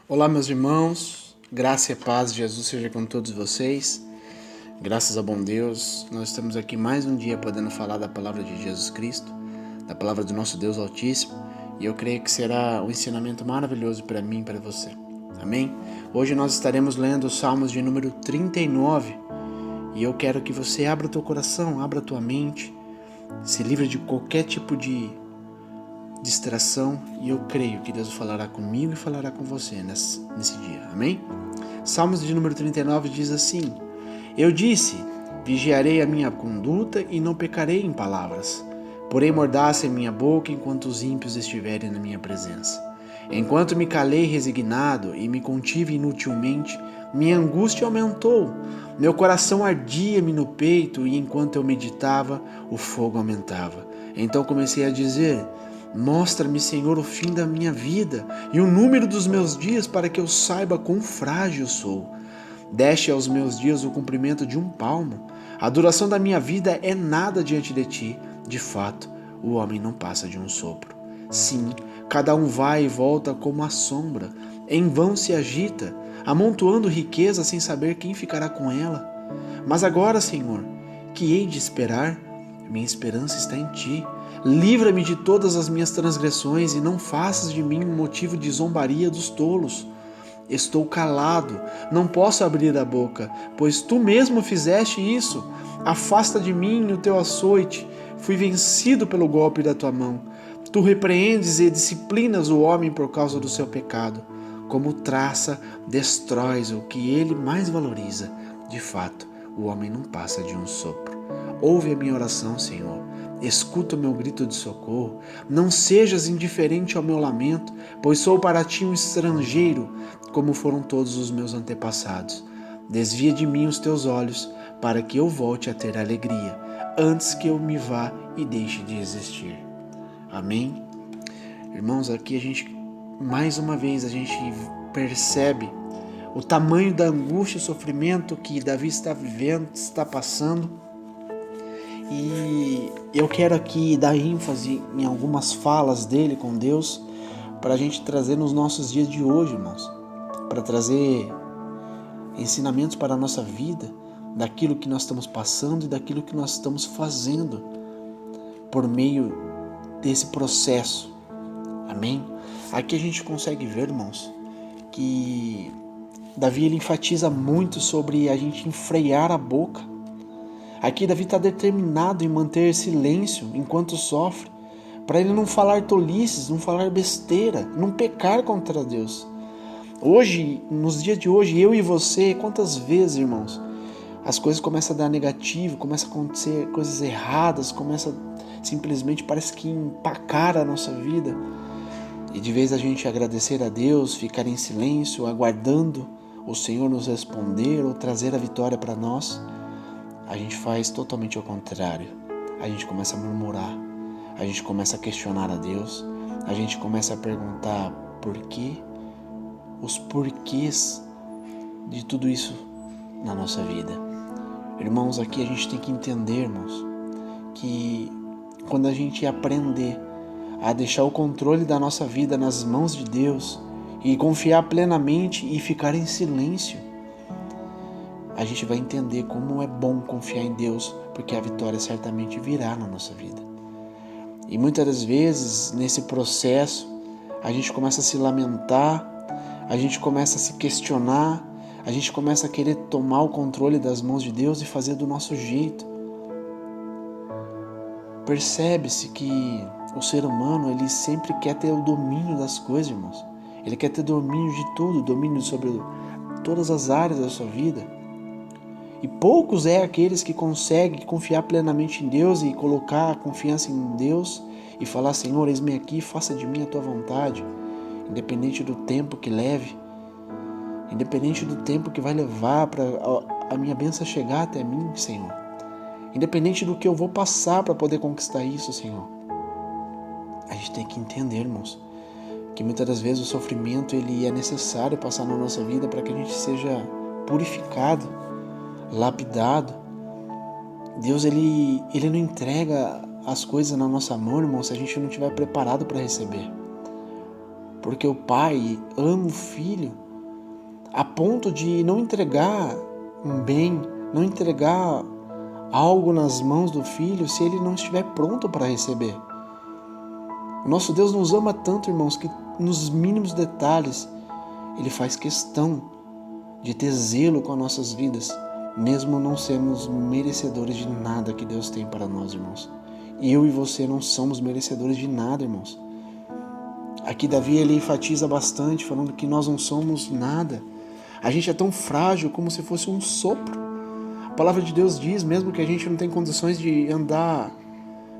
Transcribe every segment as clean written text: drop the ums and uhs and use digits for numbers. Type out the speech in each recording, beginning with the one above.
Olá, meus irmãos, graça e paz de Jesus seja com todos vocês. Graças a bom Deus, nós estamos aqui mais um dia podendo falar da palavra de Jesus Cristo, da palavra do nosso Deus Altíssimo, e eu creio que será um ensinamento maravilhoso para mim e para você. Amém? Hoje nós estaremos lendo os Salmos de número 39, e eu quero que você abra o teu coração, abra a tua mente, se livre de qualquer tipo de distração, e eu creio que Deus falará comigo e falará com você nesse dia, amém? Salmos de número 39 diz assim: Eu disse, vigiarei a minha conduta e não pecarei em palavras, porém mordaça em minha boca enquanto os ímpios estiverem na minha presença. Enquanto me calei resignado e me contive inutilmente, minha angústia aumentou, meu coração ardia-me no peito e enquanto eu meditava, o fogo aumentava. Então comecei a dizer: Mostra-me, Senhor, o fim da minha vida e o número dos meus dias para que eu saiba quão frágil sou. Deste aos meus dias o comprimento de um palmo. A duração da minha vida é nada diante de ti. De fato, o homem não passa de um sopro. Sim, cada um vai e volta como a sombra. Em vão se agita, amontoando riqueza sem saber quem ficará com ela. Mas agora, Senhor, que hei de esperar? Minha esperança está em ti. Livra-me de todas as minhas transgressões e não faças de mim um motivo de zombaria dos tolos. Estou calado, não posso abrir a boca, pois tu mesmo fizeste isso. Afasta de mim o teu açoite, fui vencido pelo golpe da tua mão. Tu repreendes e disciplinas o homem por causa do seu pecado. Como traça, destróis o que ele mais valoriza. De fato, o homem não passa de um sopro. Ouve a minha oração, Senhor. Escuta o meu grito de socorro. Não sejas indiferente ao meu lamento, pois sou para ti um estrangeiro, como foram todos os meus antepassados. Desvia de mim os teus olhos, para que eu volte a ter alegria, antes que eu me vá e deixe de existir. Amém? Irmãos, aqui mais uma vez, a gente percebe o tamanho da angústia e sofrimento que Davi está vivendo, está passando. E eu quero aqui dar ênfase em algumas falas dele com Deus para a gente trazer nos nossos dias de hoje, irmãos. Para trazer ensinamentos para a nossa vida, daquilo que nós estamos passando e daquilo que nós estamos fazendo por meio desse processo. Amém? Aqui a gente consegue ver, irmãos, que Davi ele enfatiza muito sobre a gente enfreiar a boca. Aqui Davi está determinado em manter silêncio enquanto sofre, para ele não falar tolices, não falar besteira, não pecar contra Deus. Hoje, nos dias de hoje, eu e você, quantas vezes, irmãos, as coisas começam a dar negativo, começam a acontecer coisas erradas, começa simplesmente parece que empacar a nossa vida. E de vez a gente agradecer a Deus, ficar em silêncio, aguardando o Senhor nos responder ou trazer a vitória para nós, a gente faz totalmente ao contrário. A gente começa a murmurar, a gente começa a questionar a Deus, a gente começa a perguntar por quê, os porquês de tudo isso na nossa vida. Irmãos, aqui a gente tem que entender, irmãos, que quando a gente aprender a deixar o controle da nossa vida nas mãos de Deus e confiar plenamente e ficar em silêncio, a gente vai entender como é bom confiar em Deus, porque a vitória certamente virá na nossa vida. E muitas das vezes, nesse processo, a gente começa a se lamentar, a gente começa a se questionar, a gente começa a querer tomar o controle das mãos de Deus e fazer do nosso jeito. Percebe-se que o ser humano, ele sempre quer ter o domínio das coisas, irmãos. Ele quer ter domínio de tudo, domínio sobre todas as áreas da sua vida. E poucos é aqueles que conseguem confiar plenamente em Deus e colocar a confiança em Deus e falar: Senhor, eis-me aqui, faça de mim a tua vontade, independente do tempo que leve, independente do tempo que vai levar para a minha bênção chegar até mim, Senhor, independente do que eu vou passar para poder conquistar isso, Senhor. A gente tem que entender, irmãos, que muitas das vezes o sofrimento ele é necessário passar na nossa vida para que a gente seja purificado, lapidado. Deus ele não entrega as coisas na nossa mão, irmão, se a gente não estiver preparado para receber. porque o pai ama o filho a ponto de não entregar um bem, não entregar algo nas mãos do filho se ele não estiver pronto para receber. O nosso Deus nos ama tanto, irmãos, que nos mínimos detalhes Ele faz questão de ter zelo com as nossas vidas, mesmo não sermos merecedores de nada que Deus tem para nós, irmãos. Eu e você não somos merecedores de nada, irmãos. Aqui Davi ele enfatiza bastante, falando que nós não somos nada. A gente é tão frágil como se fosse um sopro. A palavra de Deus diz, mesmo que a gente não tenha condições de andar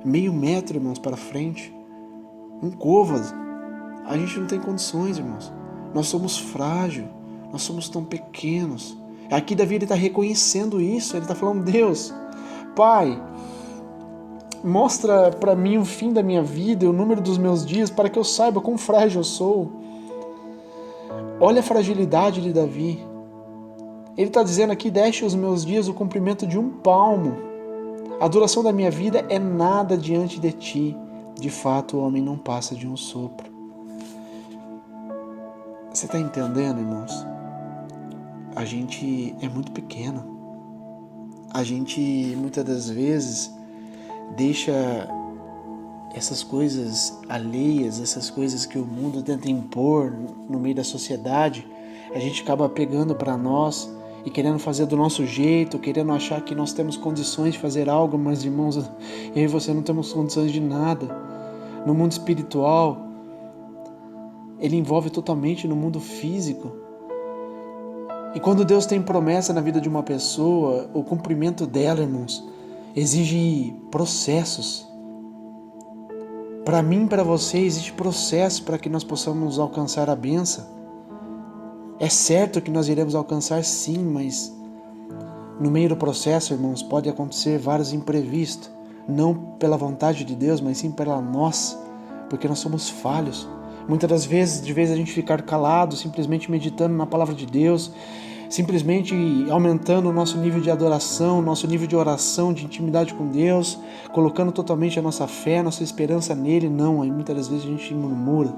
meio metro, irmãos, para frente, um côvado, a gente não tem condições, irmãos. Nós somos frágeis, nós somos tão pequenos. Aqui Davi está reconhecendo isso, ele está falando, Deus, Pai, mostra para mim o fim da minha vida e o número dos meus dias para que eu saiba quão frágil eu sou. Olha a fragilidade de Davi. Ele está dizendo aqui, deixe os meus dias o comprimento de um palmo. A duração da minha vida é nada diante de ti. De fato, o homem não passa de um sopro. Você está entendendo, irmãos? A gente é muito pequeno. A gente, muitas das vezes, deixa essas coisas alheias, essas coisas que o mundo tenta impor no meio da sociedade, a gente acaba pegando para nós e querendo fazer do nosso jeito, querendo achar que nós temos condições de fazer algo, mas, irmãos, eu e você não temos condições de nada. No mundo espiritual, ele envolve totalmente no mundo físico. E quando Deus tem promessa na vida de uma pessoa, o cumprimento dela, irmãos, exige processos. Para mim, para você, existe processo para que nós possamos alcançar a bênção. É certo que nós iremos alcançar sim, mas no meio do processo, irmãos, pode acontecer vários imprevistos. Não pela vontade de Deus, mas sim pela nossa, porque nós somos falhos. Muitas das vezes, de vez a gente ficar calado, simplesmente meditando na palavra de Deus, simplesmente aumentando o nosso nível de adoração, nosso nível de oração, de intimidade com Deus, colocando totalmente a nossa fé, a nossa esperança nele, não, aí muitas das vezes a gente murmura.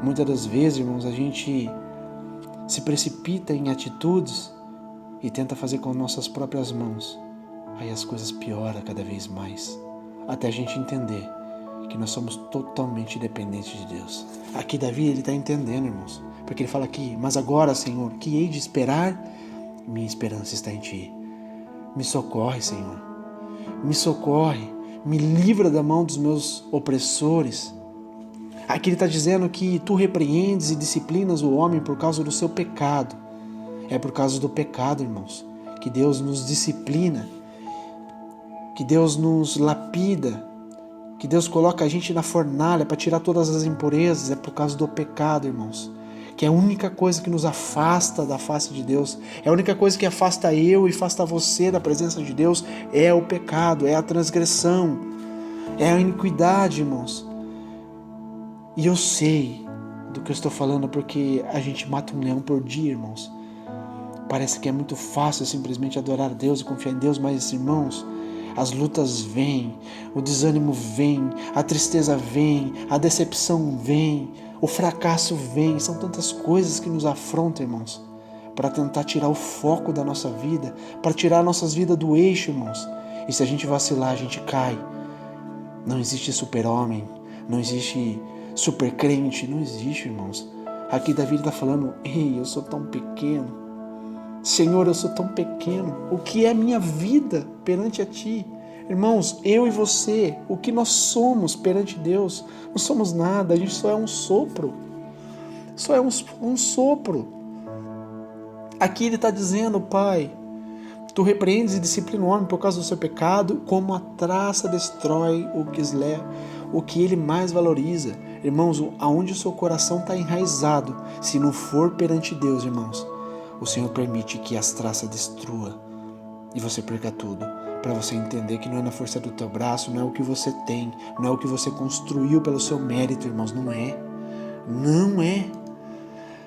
Muitas das vezes, irmãos, a gente se precipita em atitudes e tenta fazer com nossas próprias mãos. Aí as coisas pioram cada vez mais, até a gente entender que nós somos totalmente dependentes de Deus. Aqui Davi, ele está entendendo, irmãos, porque ele fala aqui, mas agora, Senhor, que hei de esperar? Minha esperança está em Ti. Me socorre, Senhor. Me socorre. Me livra da mão dos meus opressores. Aqui ele está dizendo que Tu repreendes e disciplinas o homem por causa do seu pecado. É por causa do pecado, irmãos, que Deus nos disciplina, que Deus nos lapida, que Deus coloca a gente na fornalha para tirar todas as impurezas. É por causa do pecado, irmãos, que é a única coisa que nos afasta da face de Deus, é a única coisa que afasta eu e afasta você da presença de Deus, é o pecado, é a transgressão, é a iniquidade, irmãos. E eu sei do que eu estou falando porque a gente mata um leão por dia, irmãos. Parece que é muito fácil simplesmente adorar a Deus e confiar em Deus, mas, irmãos, as lutas vêm, o desânimo vem, a tristeza vem, a decepção vem, o fracasso vem. São tantas coisas que nos afrontam, irmãos, para tentar tirar o foco da nossa vida, para tirar nossas vidas do eixo, irmãos. E se a gente vacilar, a gente cai. Não existe super-homem, não existe super-crente, não existe, irmãos. Aqui Davi está falando, ei, eu sou tão pequeno. Senhor, eu sou tão pequeno. O que é minha vida perante a Ti? Irmãos, eu e você, o que nós somos perante Deus? Não somos nada, a gente só é um sopro. Só é um sopro. Aqui ele está dizendo, Pai, Tu repreendes e disciplina o homem por causa do seu pecado, como a traça destrói o que ele mais valoriza. Irmãos, aonde o seu coração está enraizado, se não for perante Deus, irmãos, o Senhor permite que as traças destrua e você perca tudo, para você entender que não é na força do teu braço, não é o que você tem, não é o que você construiu pelo seu mérito, irmãos, não é. Não é.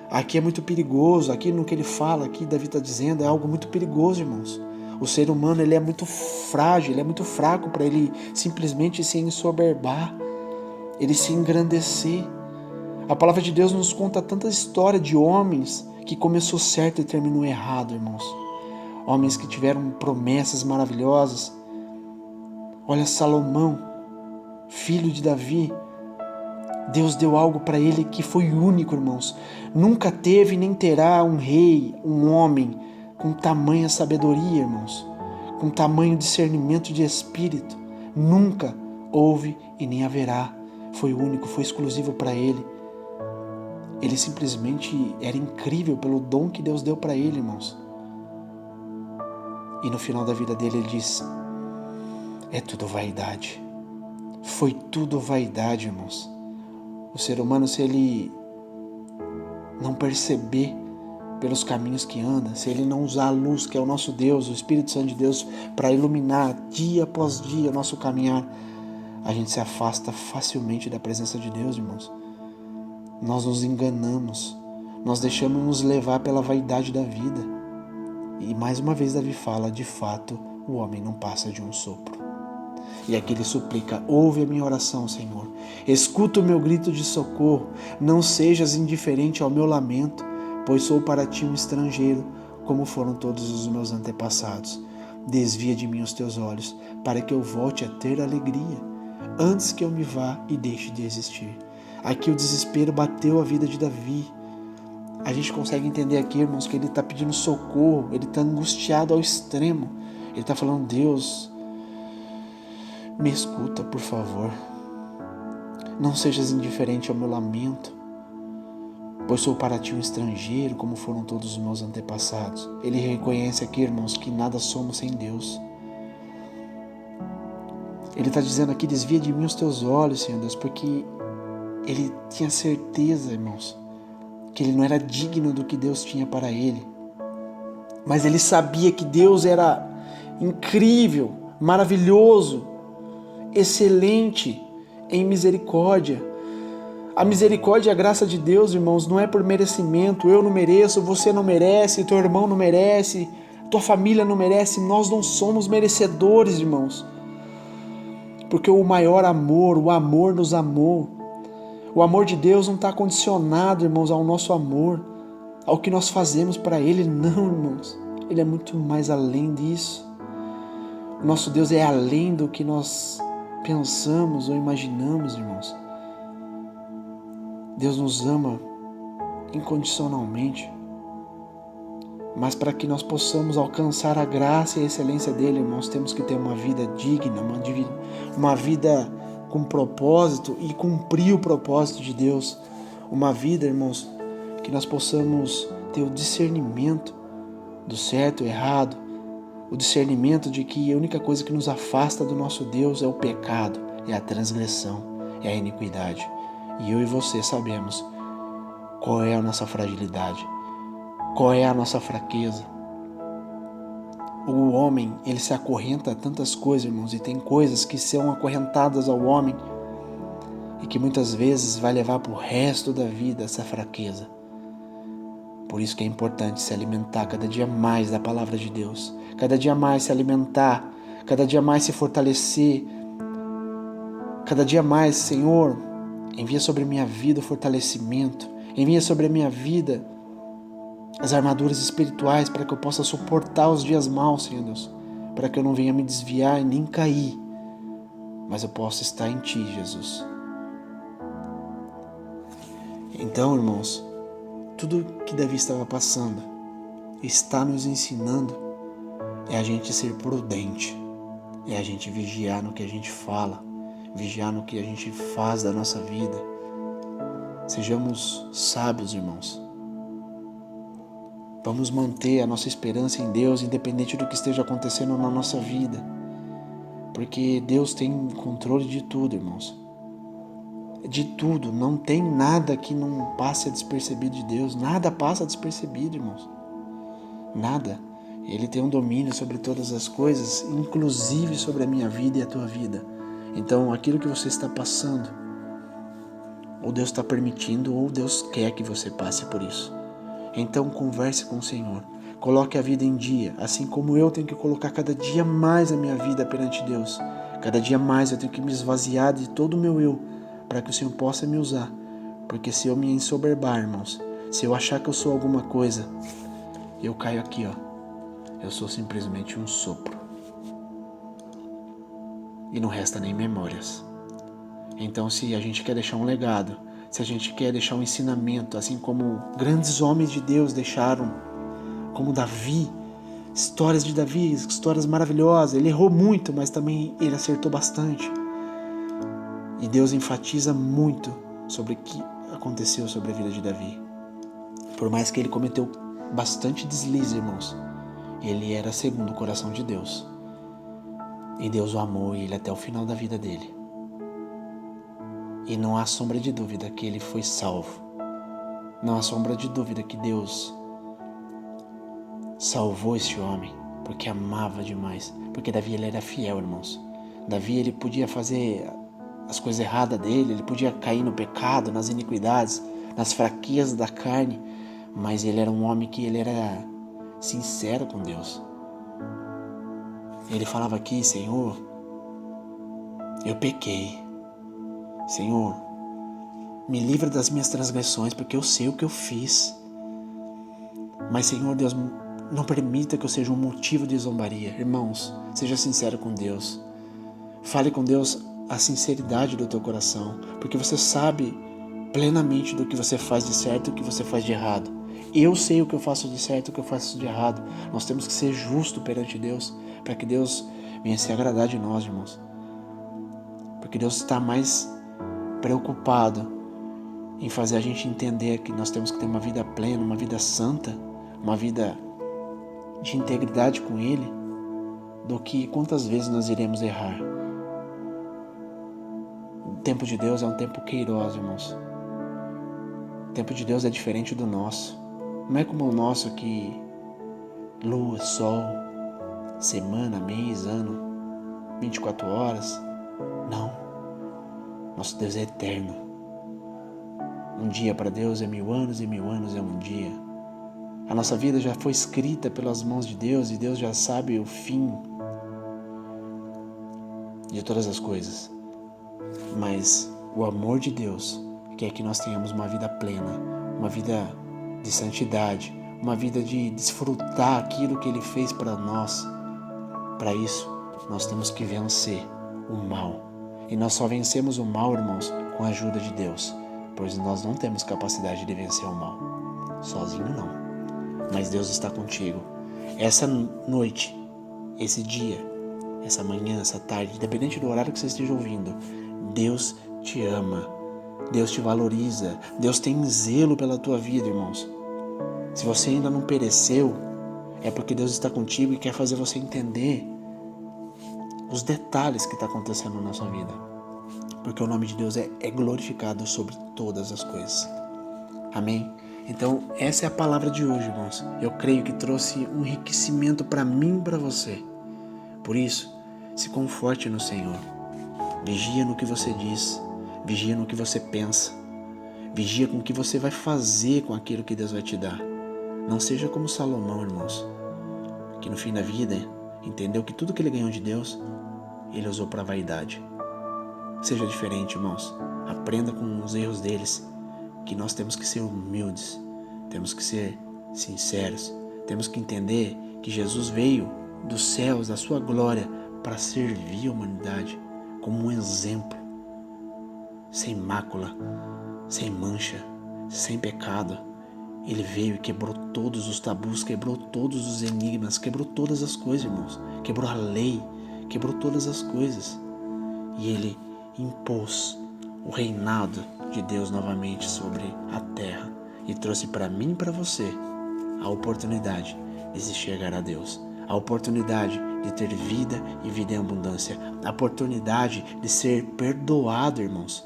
Aqui é muito perigoso, aqui no que ele fala, aqui Davi está dizendo, é algo muito perigoso, irmãos. O ser humano, ele é muito frágil, ele é muito fraco para ele simplesmente se ensoberbar, ele se engrandecer. A palavra de Deus nos conta tanta história de homens que começou certo e terminou errado, irmãos. Homens que tiveram promessas maravilhosas. Olha Salomão, filho de Davi. Deus deu algo para ele que foi único, irmãos. Nunca teve nem terá um rei, um homem com tamanha sabedoria, irmãos. Com tamanho discernimento de espírito. Nunca houve e nem haverá. Foi único, foi exclusivo para ele. Ele simplesmente era incrível pelo dom que Deus deu para ele, irmãos. E no final da vida dele ele diz: é tudo vaidade. Foi tudo vaidade, irmãos. O ser humano, se ele não perceber pelos caminhos que anda, se ele não usar a luz que é o nosso Deus, o Espírito Santo de Deus, para iluminar dia após dia o nosso caminhar, a gente se afasta facilmente da presença de Deus, irmãos. Nós nos enganamos, nós deixamos nos levar pela vaidade da vida. E mais uma vez Davi fala, de fato, o homem não passa de um sopro. E aqui ele suplica: ouve a minha oração, Senhor. Escuta o meu grito de socorro. Não sejas indiferente ao meu lamento, pois sou para ti um estrangeiro, como foram todos os meus antepassados. Desvia de mim os teus olhos, para que eu volte a ter alegria, antes que eu me vá e deixe de existir. Aqui o desespero bateu a vida de Davi. A gente consegue entender aqui, irmãos, que ele está pedindo socorro, ele está angustiado ao extremo. Ele está falando: Deus, me escuta, por favor. Não sejas indiferente ao meu lamento, pois sou para ti um estrangeiro, como foram todos os meus antepassados. Ele reconhece aqui, irmãos, que nada somos sem Deus. Ele está dizendo aqui: desvia de mim os teus olhos, Senhor Deus, porque ele tinha certeza, irmãos, que ele não era digno do que Deus tinha para ele. Mas ele sabia que Deus era incrível, maravilhoso, excelente em misericórdia. A misericórdia e a graça de Deus, irmãos, não é por merecimento. Eu não mereço, você não merece, teu irmão não merece, tua família não merece. Nós não somos merecedores, irmãos. Porque o maior amor, o amor nos amou. O amor de Deus não está condicionado, irmãos, ao nosso amor, ao que nós fazemos para Ele. Não, irmãos. Ele é muito mais além disso. O nosso Deus é além do que nós pensamos ou imaginamos, irmãos. Deus nos ama incondicionalmente. Mas para que nós possamos alcançar a graça e a excelência dele, irmãos, temos que ter uma vida digna, uma vida com propósito e cumprir o propósito de Deus. Uma vida, irmãos, que nós possamos ter o discernimento do certo e errado, o discernimento de que a única coisa que nos afasta do nosso Deus é o pecado, é a transgressão, é a iniquidade. E eu e você sabemos qual é a nossa fragilidade, qual é a nossa fraqueza. O homem, ele se acorrenta a tantas coisas, irmãos, e tem coisas que são acorrentadas ao homem e que muitas vezes vai levar para o resto da vida essa fraqueza. Por isso que é importante se alimentar cada dia mais da palavra de Deus, cada dia mais se alimentar, cada dia mais se fortalecer, cada dia mais, Senhor, envia sobre a minha vida o fortalecimento, envia sobre a minha vida as armaduras espirituais para que eu possa suportar os dias maus, Senhor Deus, para que eu não venha me desviar e nem cair, mas eu possa estar em Ti, Jesus. Então, irmãos, tudo que Davi estava passando está nos ensinando é a gente ser prudente, é a gente vigiar no que a gente fala, vigiar no que a gente faz da nossa vida. Sejamos sábios, irmãos. Vamos manter a nossa esperança em Deus, independente do que esteja acontecendo na nossa vida, porque Deus tem controle de tudo, irmãos. De tudo, não tem nada que não passe despercebido de Deus, nada passa despercebido, irmãos, nada. Ele tem um domínio sobre todas as coisas, inclusive sobre a minha vida e a tua vida. Então, aquilo que você está passando, ou Deus está permitindo, ou Deus quer que você passe por isso. Então, converse com o Senhor, coloque a vida em dia, assim como eu tenho que colocar cada dia mais a minha vida perante Deus. Cada dia mais eu tenho que me esvaziar de todo o meu eu, para que o Senhor possa me usar, Porque se eu me ensoberbar, irmãos, se eu achar que eu sou alguma coisa, eu caio aqui, ó. Eu sou simplesmente um sopro. E não resta nem memórias. Então, se a gente quer deixar um legado, se a gente quer deixar um ensinamento, assim como grandes homens de Deus deixaram, como Davi, histórias de Davi, histórias maravilhosas. Ele errou muito, mas também ele acertou bastante. E Deus enfatiza muito sobre o que aconteceu sobre a vida de Davi. Por mais que ele cometeu bastante deslize, irmãos, ele era segundo o coração de Deus. E Deus o amou ele até o final da vida dele. E não há sombra de dúvida que ele foi salvo. Não há sombra de dúvida que Deus salvou esse homem, porque amava demais. Porque Davi, ele era fiel, irmãos. Davi, ele podia fazer as coisas erradas dele, ele podia cair no pecado, nas iniquidades, nas fraquezas da carne, mas ele era um homem que ele era sincero com Deus. Ele falava aqui: Senhor, eu pequei. Senhor, me livra das minhas transgressões, porque eu sei o que eu fiz. Mas, Senhor Deus, não permita que eu seja um motivo de zombaria. Irmãos, seja sincero com Deus. Fale com Deus a sinceridade do teu coração, porque você sabe plenamente do que você faz de certo e o que você faz de errado. Eu sei o que eu faço de certo e o que eu faço de errado. Nós temos que ser justos perante Deus, para que Deus venha se agradar de nós, irmãos. Porque Deus está mais preocupado em fazer a gente entender que nós temos que ter uma vida plena, uma vida santa, uma vida de integridade com Ele, do que quantas vezes nós iremos errar. O tempo de Deus é um tempo queiroz, irmãos. O tempo de Deus é diferente do nosso. Não é como o nosso que lua, sol, semana, mês, ano, 24 horas. Não. Nosso Deus é eterno. Um dia para Deus é 1000 anos e 1000 anos é um dia. A nossa vida já foi escrita pelas mãos de Deus e Deus já sabe o fim de todas as coisas. Mas o amor de Deus quer que nós tenhamos uma vida plena, uma vida de santidade, uma vida de desfrutar aquilo que Ele fez para nós. Para isso, nós temos que vencer o mal. E nós só vencemos o mal, irmãos, com a ajuda de Deus, pois nós não temos capacidade de vencer o mal. Sozinho não. Mas Deus está contigo. Essa noite, esse dia, essa manhã, essa tarde, independente do horário que você esteja ouvindo, Deus te ama. Deus te valoriza. Deus tem zelo pela tua vida, irmãos. Se você ainda não pereceu, é porque Deus está contigo e quer fazer você entender os detalhes que está acontecendo na sua vida. Porque o nome de Deus é glorificado sobre todas as coisas. Amém? Então, essa é a palavra de hoje, irmãos. Eu creio que trouxe um enriquecimento para mim e para você. Por isso, se conforte no Senhor. Vigia no que você diz. Vigia no que você pensa. Vigia com o que você vai fazer com aquilo que Deus vai te dar. Não seja como Salomão, irmãos, que no fim da vida entendeu que tudo que ele ganhou de Deus, ele usou para a vaidade. Seja diferente, irmãos. Aprenda com os erros deles, que nós temos que ser humildes, temos que ser sinceros, temos que entender que Jesus veio dos céus, da sua glória, para servir a humanidade como um exemplo, sem mácula, sem mancha, sem pecado. Ele veio e quebrou todos os tabus, quebrou todos os enigmas, quebrou todas as coisas, irmãos. Quebrou a lei, quebrou todas as coisas. E ele impôs o reinado de Deus novamente sobre a terra e trouxe para mim e para você a oportunidade de se chegar a Deus, a oportunidade de ter vida e vida em abundância, a oportunidade de ser perdoado, irmãos,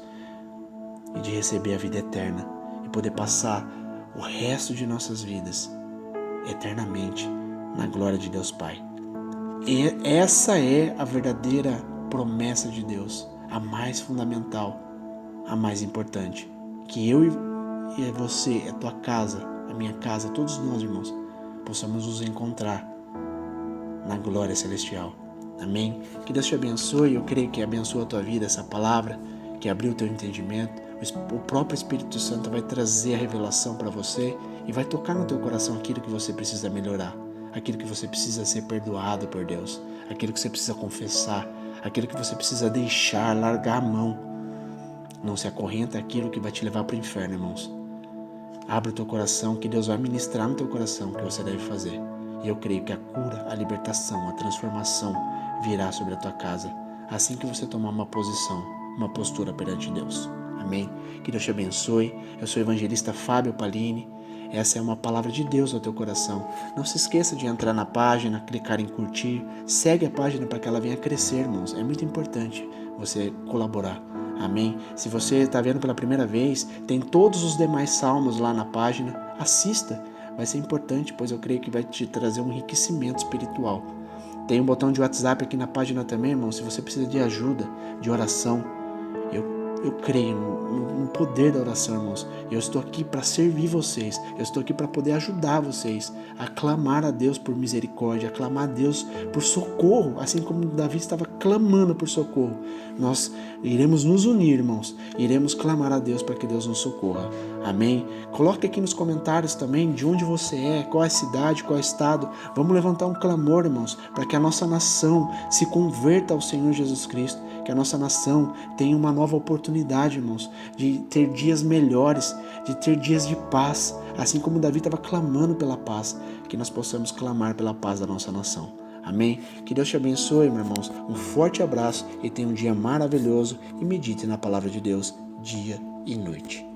e de receber a vida eterna e poder passar o resto de nossas vidas eternamente na glória de Deus Pai. E essa é a verdadeira promessa de Deus, a mais fundamental, a mais importante, que eu e você, a tua casa, a minha casa, todos nós, irmãos, possamos nos encontrar na glória celestial. Amém? Que Deus te abençoe. Eu creio que abençoa a tua vida essa palavra, que abriu o teu entendimento. O próprio Espírito Santo vai trazer a revelação para você e vai tocar no teu coração aquilo que você precisa melhorar, aquilo que você precisa ser perdoado por Deus, aquilo que você precisa confessar, aquilo que você precisa deixar, largar a mão. Não se acorrenta aquilo que vai te levar para o inferno, irmãos. Abre o teu coração, que Deus vai ministrar no teu coração o que você deve fazer. E eu creio que a cura, a libertação, a transformação virá sobre a tua casa, assim que você tomar uma posição, uma postura perante Deus. Amém? Que Deus te abençoe. Eu sou o evangelista Fábio Palini. Essa é uma palavra de Deus ao teu coração. Não se esqueça de entrar na página, clicar em curtir. Segue a página para que ela venha crescer, irmãos. É muito importante você colaborar. Amém? Se você está vendo pela primeira vez, tem todos os demais salmos lá na página. Assista. Vai ser importante, pois eu creio que vai te trazer um enriquecimento espiritual. Tem um botão de WhatsApp aqui na página também, irmão. Se você precisa de ajuda, de oração, eu creio no poder da oração, irmãos. Eu estou aqui para servir vocês. Eu estou aqui para poder ajudar vocês a clamar a Deus por misericórdia, a clamar a Deus por socorro, assim como Davi estava clamando por socorro. Nós iremos nos unir, irmãos. Iremos clamar a Deus para que Deus nos socorra. Amém? Coloque aqui nos comentários também de onde você é, qual é a cidade, qual é o estado. Vamos levantar um clamor, irmãos, para que a nossa nação se converta ao Senhor Jesus Cristo. Que a nossa nação tenha uma nova oportunidade, irmãos, de ter dias melhores, de ter dias de paz, assim como Davi estava clamando pela paz, que nós possamos clamar pela paz da nossa nação. Amém? Que Deus te abençoe, meus irmãos. Um forte abraço e tenha um dia maravilhoso e medite na palavra de Deus dia e noite.